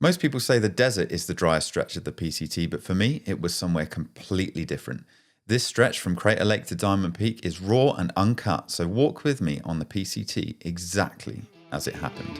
Most people say the desert is the driest stretch of the PCT, but for me, it was somewhere completely different. This stretch from Crater Lake to Diamond Peak is raw and uncut, so walk with me on the PCT exactly as it happened.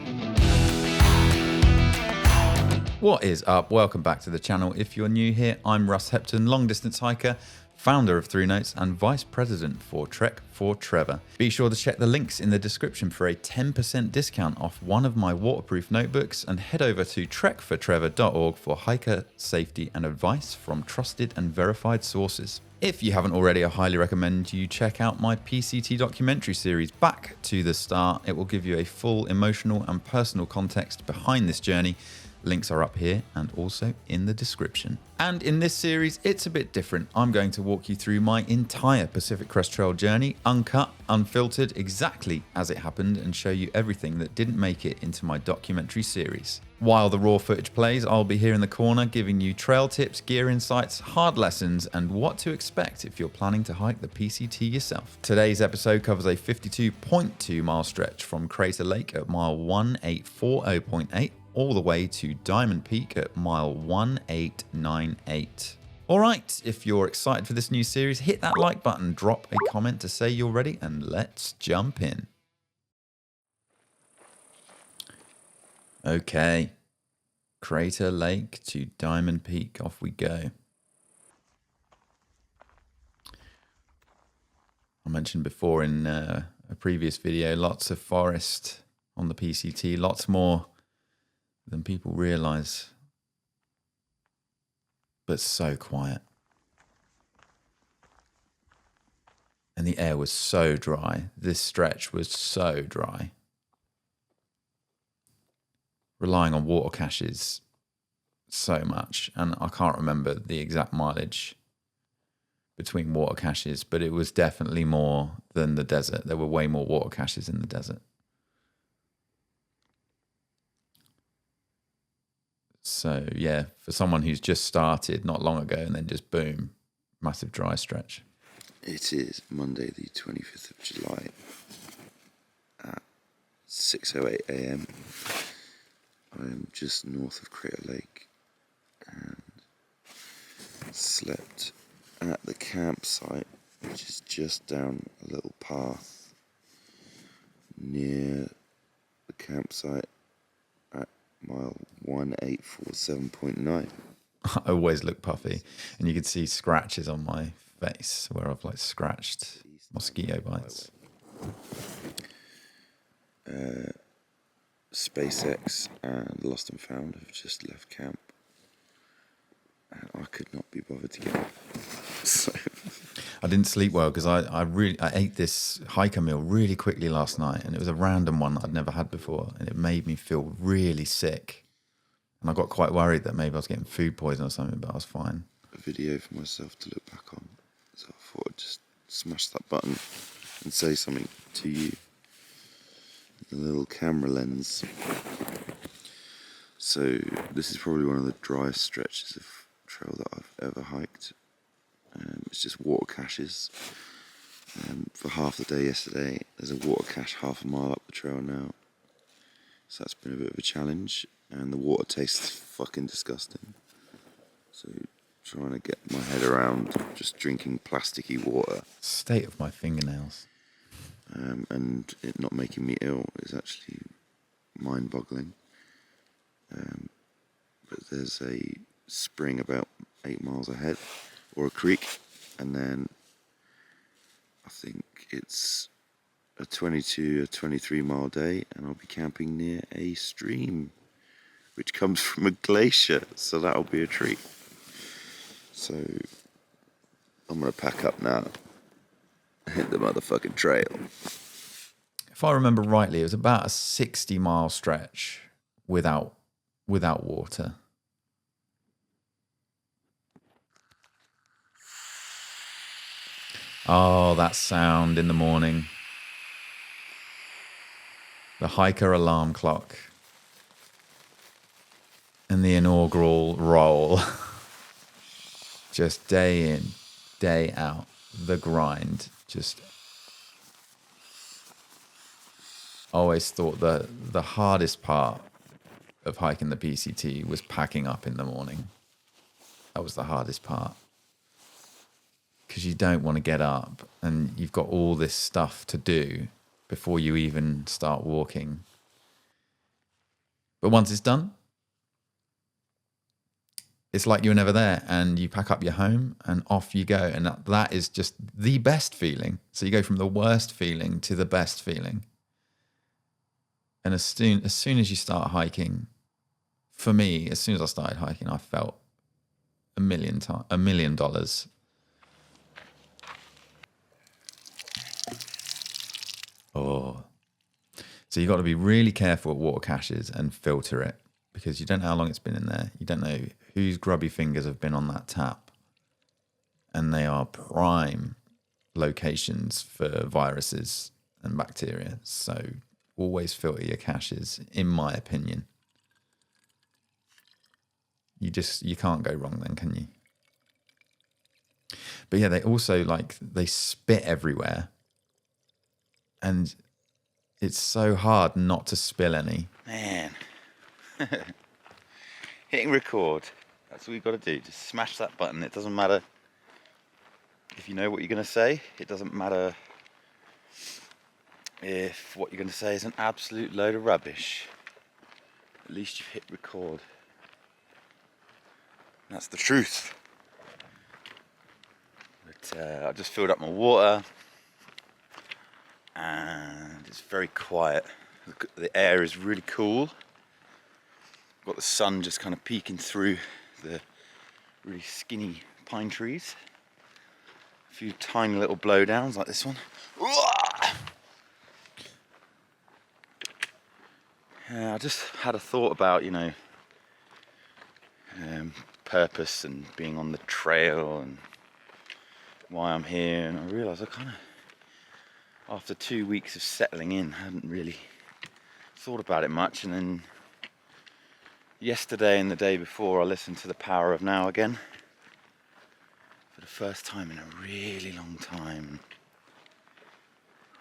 What is up? Welcome back to the channel. If you're new here, I'm Russ Hepton, long distance hiker, founder of Thru Notes and vice president for Trek for Trevor. Be sure to check the links in the description for a 10% discount off one of my waterproof notebooks, and head over to trekfortrevor.org for hiker safety and advice from trusted and verified sources. If you haven't already, I highly recommend you check out my PCT documentary series, Back to the Start. It will give you a full emotional and personal context behind this journey. Links are up here and also in the description. And in this series, it's a bit different. I'm going to walk you through my entire Pacific Crest Trail journey, uncut, unfiltered, exactly as it happened, and show you everything that didn't make it into my documentary series. While the raw footage plays, I'll be here in the corner giving you trail tips, gear insights, hard lessons, and what to expect if you're planning to hike the PCT yourself. Today's episode covers a 52.2 mile stretch from Crater Lake at mile 1840.8 all the way to Diamond Peak at mile 1898. All right, if you're excited for this new series, hit that like button, drop a comment to say you're ready, and let's jump in. Okay, Crater Lake to Diamond Peak, off we go. I mentioned before in a previous video, lots of forest on the PCT, lots more than people realize, but so quiet. And the air was so dry. This stretch was so dry. Relying on water caches so much, and I can't remember the exact mileage between water caches, but it was definitely more than the desert. There were way more water caches in the desert. So yeah, for someone who's just started not long ago and then just boom, massive dry stretch. It is Monday the 25th of July at 6:08 a.m. I am just north of Crater Lake and slept at the campsite, which is just down a little path near the campsite at mile 1847.9. I always look puffy, and you can see scratches on my face where I've like scratched mosquito bites. SpaceX and Lost and Found have just left camp, and I could not be bothered to get up. So I didn't sleep well because I ate this hiker meal really quickly last night, and it was a random one that I'd never had before, and it made me feel really sick. And I got quite worried that maybe I was getting food poison or something, but I was fine. A video for myself to look back on, so I thought I'd just smash that button and say something to you. The little camera lens. So this is probably one of the driest stretches of trail that I've ever hiked. It's just water caches. For half the day yesterday, there's a water cache half a mile up the trail now. So that's been a bit of a challenge, and the water tastes fucking disgusting. So trying to get my head around just drinking plasticky water. State of my fingernails. And it not making me ill is actually mind-boggling. But there's a spring about 8 miles ahead, or a creek, and then I think it's a 22 or 23 mile day, and I'll be camping near a stream which comes from a glacier, so that'll be a treat. So I'm gonna pack up now, hit the motherfucking trail. If I remember rightly, it was about a 60-mile stretch without water. Oh, that sound in the morning. The hiker alarm clock. And the inaugural roll. Just day in, day out. The grind. Just always thought that the hardest part of hiking the PCT was packing up in the morning. That was the hardest part. Because you don't want to get up and you've got all this stuff to do before you even start walking. But once it's done, it's like you were never there, and you pack up your home and off you go. And that is just the best feeling. So you go from the worst feeling to the best feeling. And as soon as you start hiking, for me, as soon as I started hiking, I felt $1 million. Oh. So you've got to be really careful at water caches and filter it, because you don't know how long it's been in there. You don't know whose grubby fingers have been on that tap. And they are prime locations for viruses and bacteria. So always filter your caches, in my opinion. You can't go wrong then, can you? But yeah, they also they spit everywhere. And it's so hard not to spill any. Man. Hitting record. That's all you've got to do. Just smash that button. It doesn't matter if you know what you're going to say. It doesn't matter if what you're going to say is an absolute load of rubbish. At least you've hit record. That's the truth. But I just filled up my water. And it's very quiet. The air is really cool. Got the sun just kind of peeking through the really skinny pine trees. A few tiny little blowdowns like this one. I just had a thought about, purpose and being on the trail and why I'm here, and I realised after 2 weeks of settling in, I hadn't really thought about it much. And then yesterday and the day before, I listened to The Power of Now again for the first time in a really long time.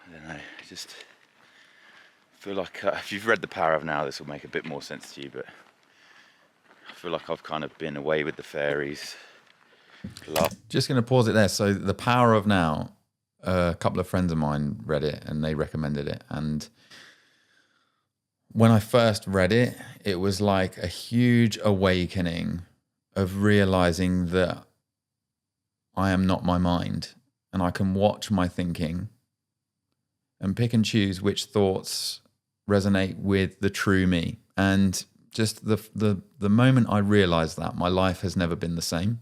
I don't know, I just feel like if you've read The Power of Now, this will make a bit more sense to you, but I feel like I've kind of been away with the fairies. Just going to pause it there. So The Power of Now, a couple of friends of mine read it and they recommended it. And when I first read it, it was like a huge awakening of realizing that I am not my mind, and I can watch my thinking and pick and choose which thoughts resonate with the true me. And just the moment I realized that, my life has never been the same.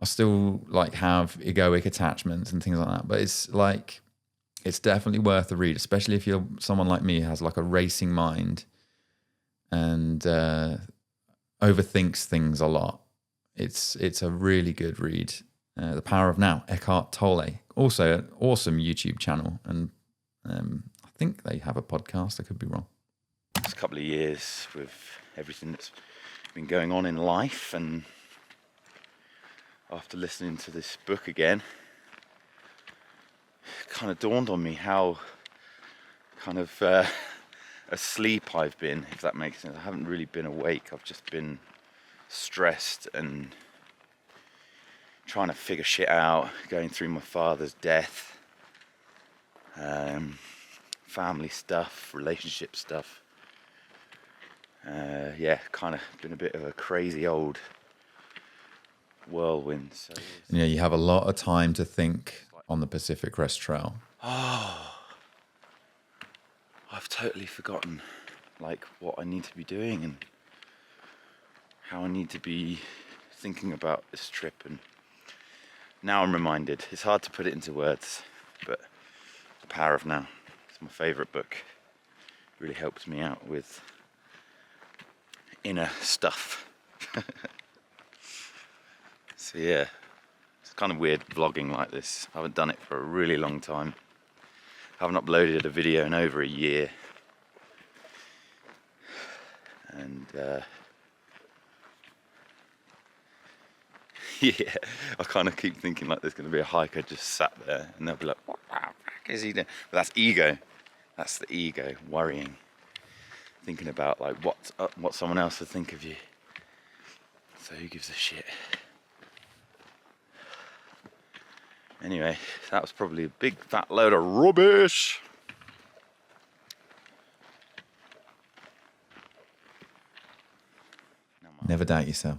I still have egoic attachments and things like that, but it's definitely worth a read, especially if you're someone like me who has a racing mind and overthinks things a lot. It's a really good read. The Power of Now, Eckhart Tolle, also an awesome YouTube channel, and I think they have a podcast. I could be wrong. It's a couple of years with everything that's been going on in life, and after listening to this book again, it kind of dawned on me how kind of asleep I've been, if that makes sense. I haven't really been awake. I've just been stressed and trying to figure shit out, going through my father's death, family stuff, relationship stuff. Kind of been a bit of a crazy old whirlwind. So yeah, you have a lot of time to think on the Pacific Crest Trail. Oh, I've totally forgotten what I need to be doing and how I need to be thinking about this trip, and now I'm reminded. It's hard to put it into words, but The Power of Now, it's my favourite book. It really helps me out with inner stuff. So yeah, it's kind of weird vlogging like this. I haven't done it for a really long time. I haven't uploaded a video in over a year. And yeah, I kind of keep thinking there's going to be a hiker just sat there and they'll be like, what the fuck is he doing? But that's ego. That's the ego worrying. thinking about like what someone else would think of you. So who gives a shit? Anyway, that was probably a big fat load of rubbish. Never doubt yourself.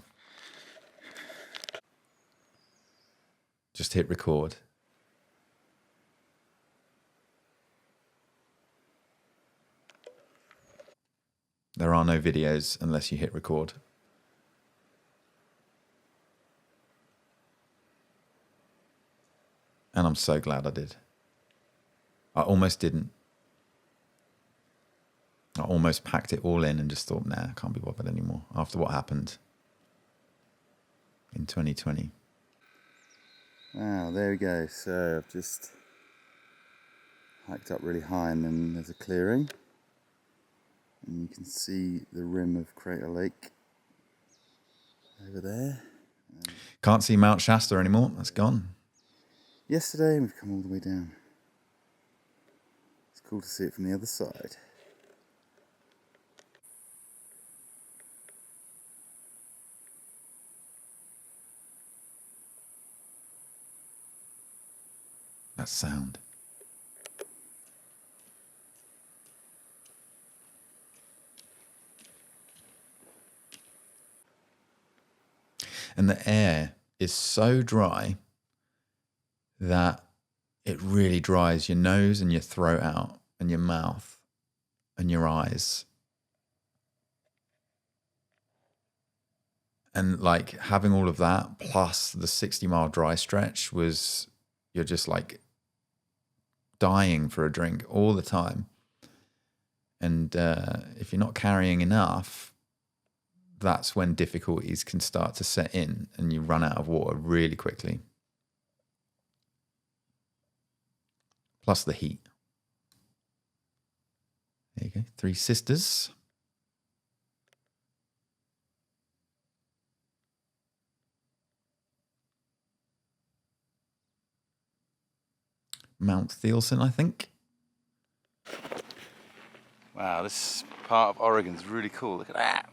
Just hit record. There are no videos unless you hit record. And I'm so glad I did. I almost didn't. I almost packed it all in and just thought, nah, I can't be bothered anymore after what happened in 2020. Wow, there we go. So I've just hiked up really high and then there's a clearing. And you can see the rim of Crater Lake over there. Can't see Mount Shasta anymore. That's gone. Yesterday we've come all the way down. It's cool to see it from the other side. That sound. And the air is so dry that it really dries your nose and your throat out and your mouth and your eyes. And like having all of that plus the 60-mile dry stretch was, you're just like dying for a drink all the time. And if you're not carrying enough, that's when difficulties can start to set in and you run out of water really quickly. Plus the heat. There you go. Three Sisters. Mount Thielsen, I think. Wow, this part of Oregon's really cool. Look at that.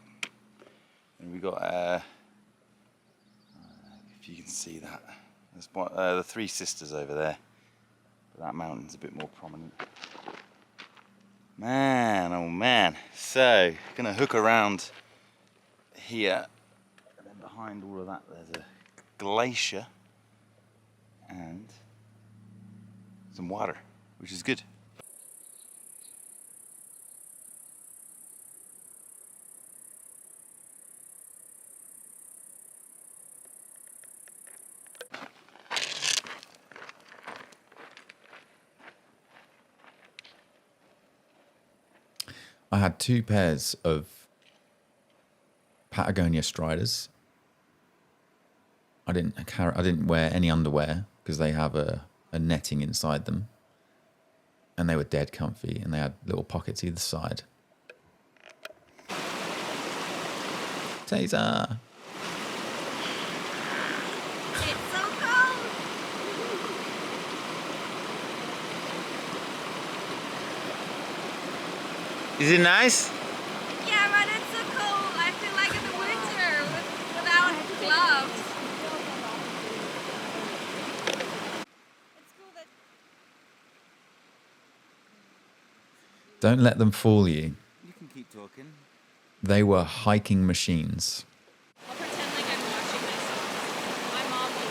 And we got, if you can see that, there's the Three Sisters over there. But that mountain's a bit more prominent. Man, oh man. So, gonna hook around here. And then behind all of that, there's a glacier and some water, which is good. I had 2 pairs of Patagonia Striders. I didn't wear any underwear because they have a netting inside them, and they were dead comfy, and they had little pockets either side. Taser! It's so cold! Is it nice? Yeah, but it's so cold. I feel like in the winter without gloves. It's cool that... Don't let them fool you. You can keep talking. They were hiking machines. I'll pretend like I'm washing myself. My mom will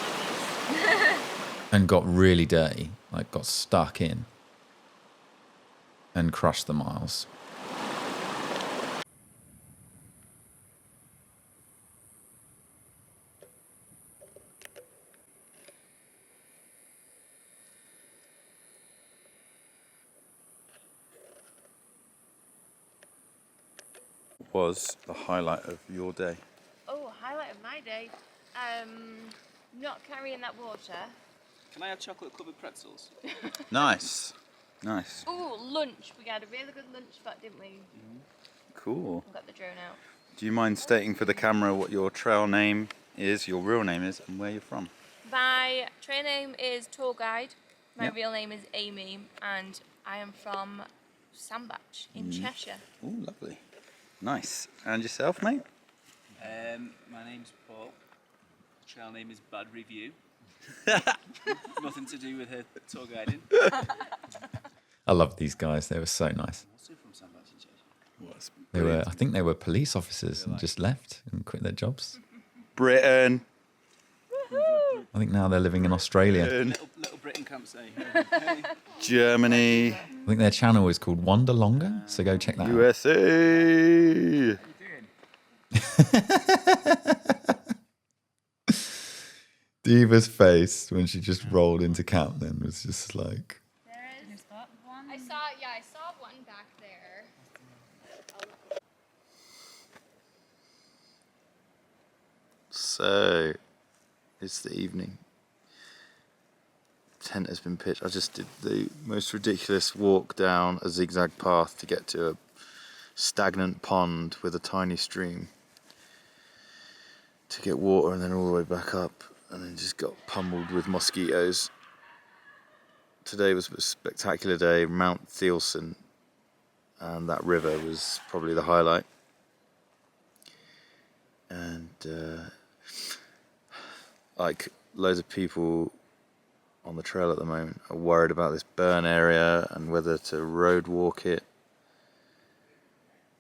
love this. And got really dirty, like got stuck in and crushed the miles. Was the highlight of your day? Oh, highlight of my day. Not carrying that water. Can I have chocolate covered pretzels? Nice. Nice. Ooh, lunch. We had a really good lunch spot, didn't we? Cool. We got the drone out. Do you mind stating for the camera what your trail name is, your real name is, and where you're from? My trail name is Tour Guide. My Yep. real name is Amy, and I am from Sandbach in Cheshire. Oh, lovely. Nice. And yourself, mate? My name's Paul. Trail name is Bad Review. Nothing to do with her tour guiding. I love these guys. They were so nice. Also from San Sebastian. I think they were police officers and just left and quit their jobs. Britain. I think now they're living in Australia. Little Britain can't say. Germany. I think their channel is called Wander Longer, so go check that out. USA. Diva's face when she just rolled into camp then was just like... There is one. I saw one back there. So, it's the evening. Tent has been pitched. I just did the most ridiculous walk down a zigzag path to get to a stagnant pond with a tiny stream to get water, and then all the way back up, and then just got pummeled with mosquitoes. Today was a spectacular day. Mount Thielsen and that river was probably the highlight. And like loads of people on the trail at the moment are worried about this burn area and whether to road walk it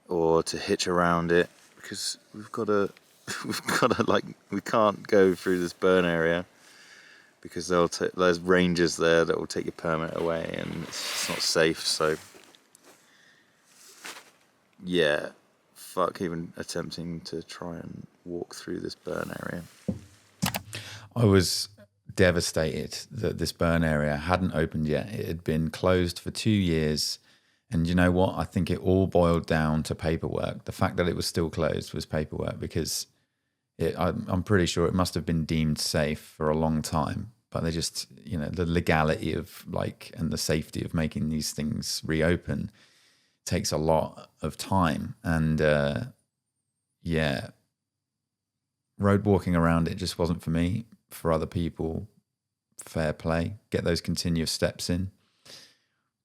or to hitch around it, because we can't go through this burn area because there's rangers there that will take your permit away and it's just not safe. So yeah, fuck even attempting to try and walk through this burn area. I was devastated that this burn area hadn't opened yet. It had been closed for 2 years. And you know what? I think it all boiled down to paperwork. The fact that it was still closed was paperwork, because I'm pretty sure it must have been deemed safe for a long time. But they just, the legality of and the safety of making these things reopen takes a lot of time. And road walking around it just wasn't for me. For other people, fair play. Get those continuous steps in.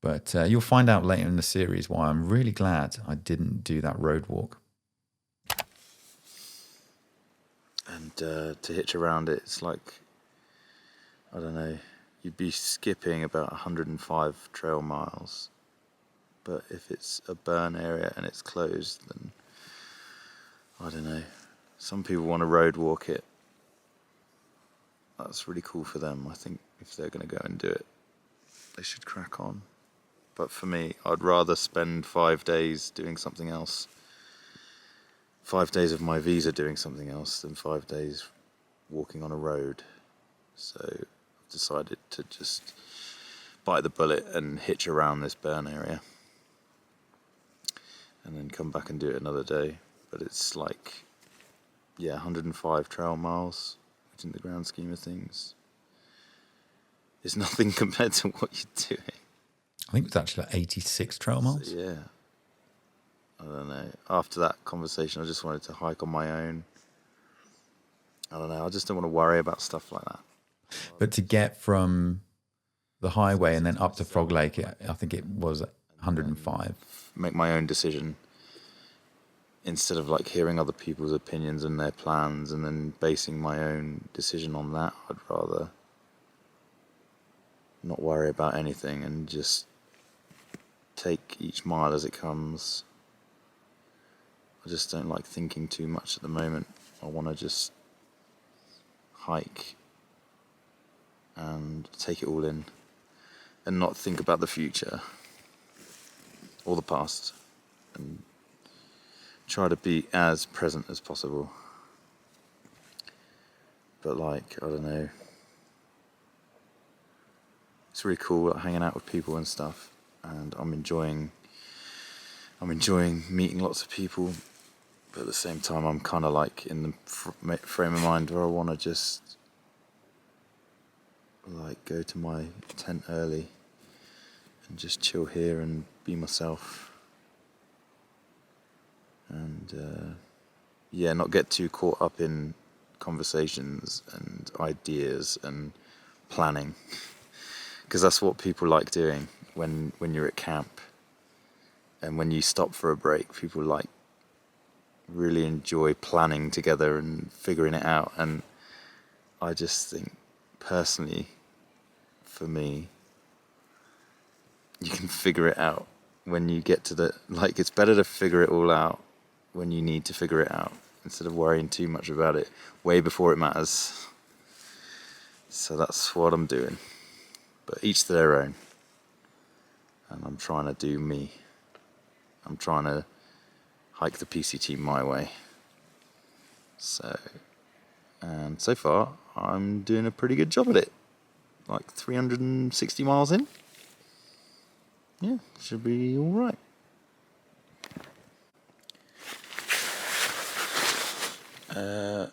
But you'll find out later in the series why I'm really glad I didn't do that road walk. And to hitch around it, it's like, I don't know, you'd be skipping about 105 trail miles. But if it's a burn area and it's closed, then I don't know. Some people want to road walk it. That's really cool for them. I think if they're going to go and do it, they should crack on. But for me, I'd rather spend 5 days doing something else, 5 days of my visa doing something else, than 5 days walking on a road. So I've decided to just bite the bullet and hitch around this burn area and then come back and do it another day. But it's 105 trail miles, which in the grand scheme of things is nothing compared to what you're doing. I think it was actually 86 trail miles. So, yeah. I don't know. After that conversation, I just wanted to hike on my own. I don't know. I just don't want to worry about stuff like that. But to get from the highway and then up to Frog Lake, I think it was 105. Make my own decision instead of hearing other people's opinions and their plans and then basing my own decision on that. I'd rather not worry about anything and just take each mile as it comes. I just don't like thinking too much at the moment. I want to just hike and take it all in and not think about the future or the past, and try to be as present as possible. But I don't know, it's really cool hanging out with people and stuff, and I'm enjoying meeting lots of people. But at the same time, I'm kind of in the frame of mind where I want to just go to my tent early and just chill here and be myself, and not get too caught up in conversations and ideas and planning, because that's what people like doing when you're at camp, and when you stop for a break, people like really enjoy planning together and figuring it out. And I just think, personally, for me, you can figure it out when you get to the, like, it's better to figure it all out when you need to figure it out instead of worrying too much about it way before it matters. So that's what I'm doing. But each to their own. And I'm trying to do me. I'm trying to hike the PCT my way. And so far, I'm doing a pretty good job at it. Like 360 miles in. Yeah, should be all right.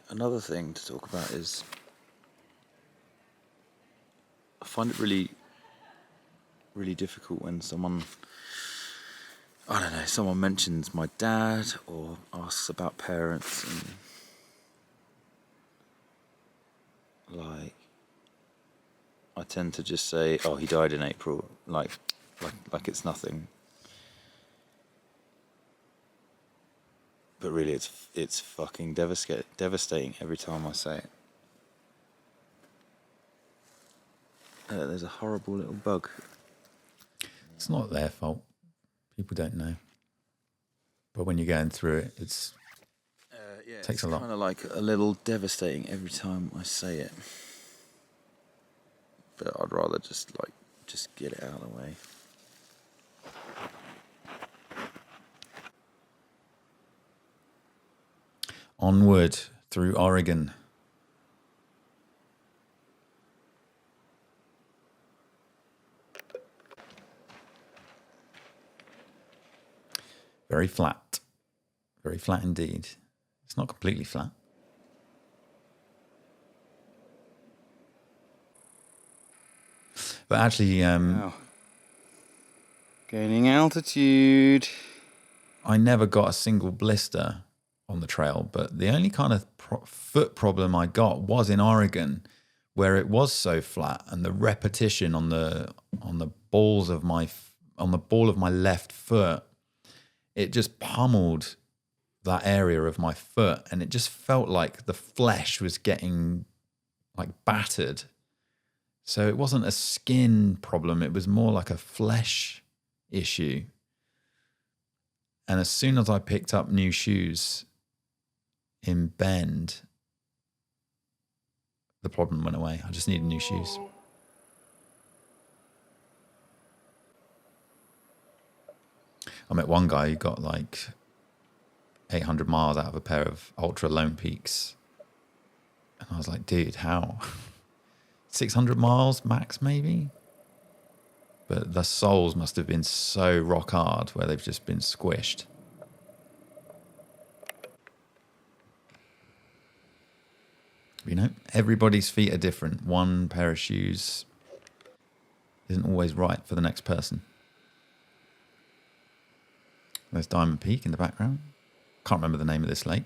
Another thing to talk about is I find it really, really difficult when someone, I don't know, someone mentions my dad or asks about parents, and like I tend to just say, "Oh, he died in April," like it's nothing. But really, it's fucking devastating every time I say it. There's a horrible little bug. It's not their fault. People don't know. But when you're going through it, it takes a lot. It's kind of like a little devastating every time I say it. But I'd rather just get it out of the way. Onward through Oregon. Very flat. Very flat indeed. It's not completely flat. But actually, Gaining altitude. I never got a single blister on the trail, but the only kind of foot problem I got was in Oregon, where it was so flat, and the repetition on the balls of on the ball of my left foot, it just pummeled that area of my foot, and it just felt like the flesh was getting like battered. So it wasn't a skin problem, it was more like a flesh issue. And as soon as I picked up new shoes in Bend, the problem went away. I just needed new shoes. I met one guy who got like 800 miles out of a pair of Ultra Lone Peaks. And I was like, dude, how? 600 miles max, maybe? But the soles must have been so rock hard where they've just been squished. You know, everybody's feet are different. One pair of shoes isn't always right for the next person. There's Diamond Peak in the background. Can't remember the name of this lake.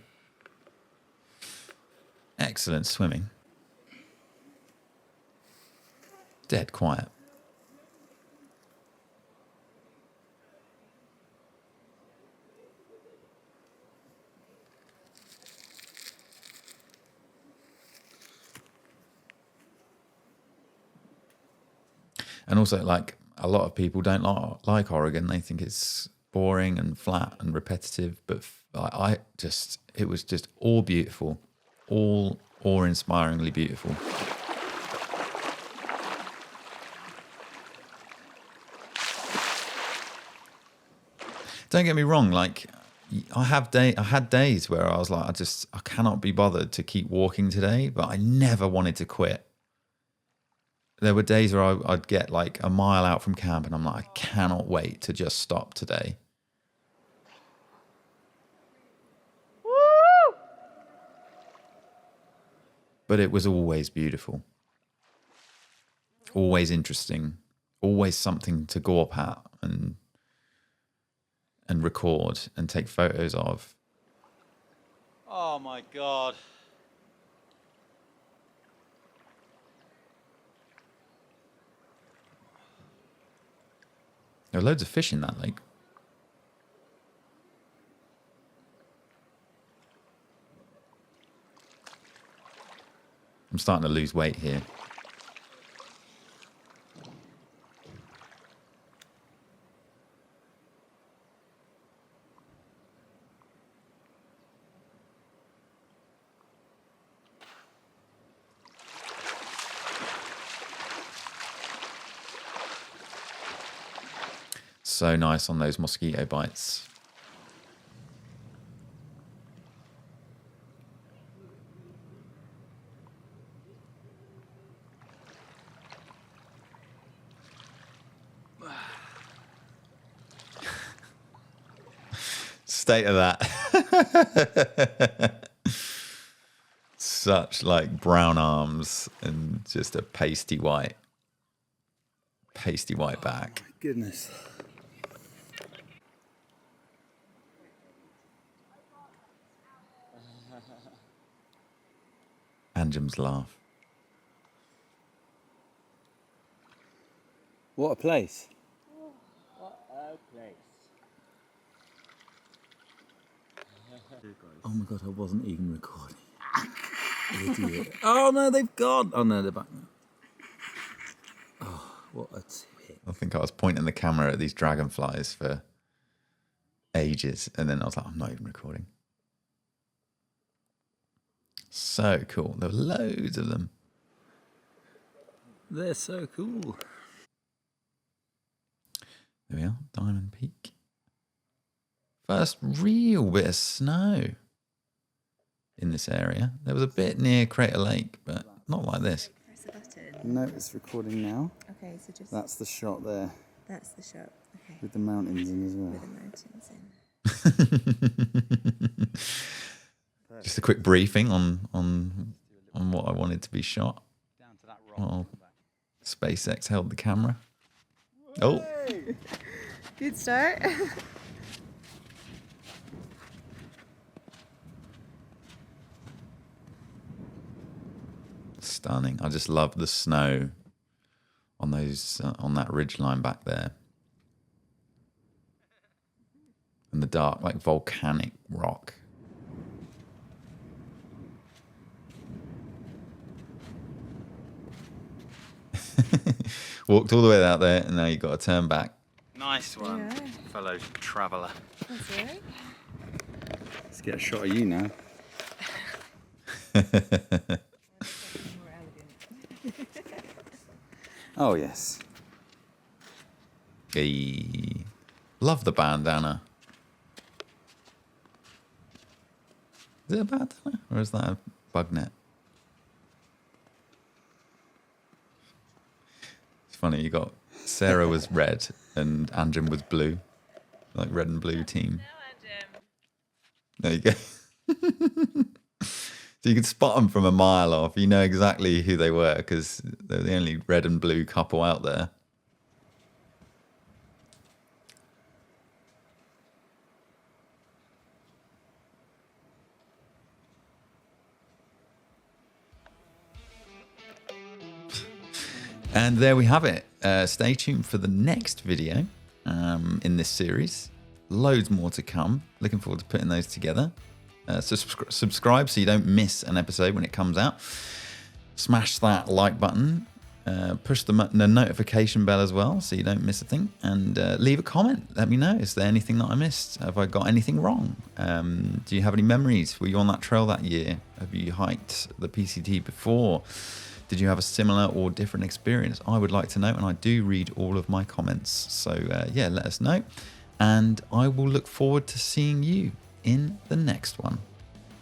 Excellent swimming. Dead quiet. And also, like, a lot of people don't like Oregon. They think it's boring and flat and repetitive. But it was just all beautiful, all awe-inspiringly beautiful. Don't get me wrong. Like, I had days where I was like, I cannot be bothered to keep walking today. But I never wanted to quit. There were days where I'd get like a mile out from camp and I'm like, I cannot wait to just stop today. Woo! But it was always beautiful. Always interesting. Always something to go up at and record and take photos of. Oh my God. There are loads of fish in that lake. I'm starting to lose weight here. So nice on those mosquito bites. State of that. Such like brown arms and just a pasty white back. My goodness. Anjum's laugh. What a place. What a place. Oh my god, I wasn't even recording. Idiot. Oh no, they've gone. Oh no, they're back now. Oh, what a tip. I think I was pointing the camera at these dragonflies for ages, and then I was like, I'm not even recording. So cool. There were loads of them. They're so cool. There we are, Diamond Peak. First real bit of snow in this area. There was a bit near Crater Lake, but not like this. Press a button. No, it's recording now. Okay, so just... That's the shot there. That's the shot. Okay. With the mountains in as well. With the mountains in. Just a quick briefing on what I wanted to be shot. Well, SpaceX held the camera. Oh, Good start. stunning! I just love the snow on those on that ridgeline back there, and the dark, like volcanic rock. Walked all the way out there, and now you've got to turn back. Nice one, Yeah. fellow traveller. That's all right. Let's get a shot of you now. More elegant. Oh yes. Hey. Love the bandana. Is it a bandana, or is that a bug net? It's funny, you got Sarah was red and Anjum was blue, like red and blue team. There you go. So you could spot them from a mile off. You know exactly who they were because they're the only red and blue couple out there. And there we have it. Stay tuned for the next video in this series. Loads more to come. Looking forward to putting those together. So subscribe so you don't miss an episode when it comes out. Smash that like button. Push the notification bell as well so you don't miss a thing. And leave a comment. Let me know. Is there anything that I missed? Have I got anything wrong? Do you have any memories? Were you on that trail that year? Have you hiked the PCT before? Did you have a similar or different experience? I would like to know, and I do read all of my comments. So yeah, let us know. And I will look forward to seeing you in the next one.